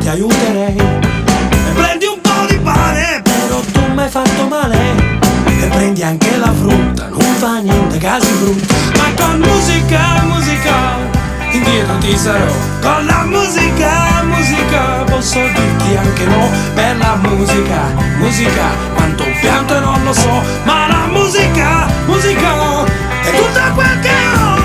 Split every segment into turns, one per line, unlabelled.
ti aiuterei. E prendi un po' di pane, però tu m'hai fatto male. E prendi anche la frutta, non fa niente, casi brutti. Ma con musica, musica, indietro ti sarò. Con la musica, musica, posso dirti anche no. Per la musica, musica, quanto pianto e non lo so. Ma la musica, musica, è tutta quel che ho.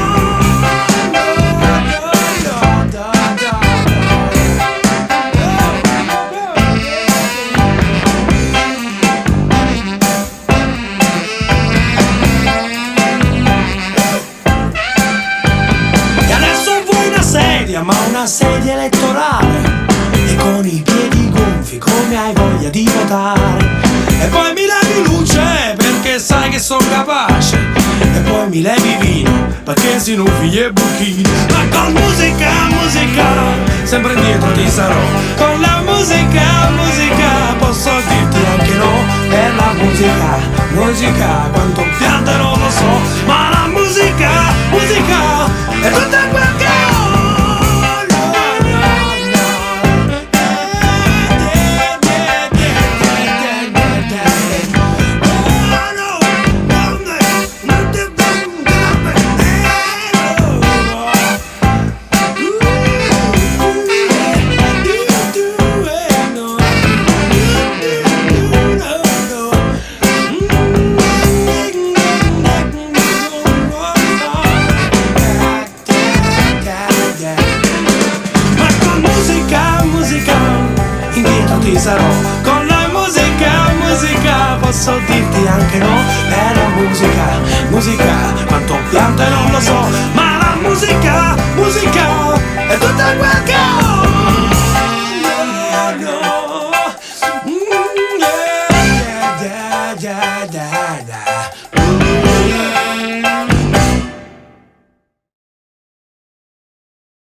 Ma una sedia elettorale e con i piedi gonfi come hai voglia di votare. E poi mi levi luce perché sai che sono capace. E poi mi levi vino perché si non figli e buchini. Ma con musica, musica, sempre indietro ti sarò. Con la musica, musica, posso dirti anche no. Per la musica, musica, quanto pianto non lo so. Ma la musica, musica, è tutta quel che ho. Ti sarò. Con la musica, musica, posso dirti anche no. Per la musica, musica, quanto pianto e non lo so. Ma la musica, musica, è tutta quel che ho.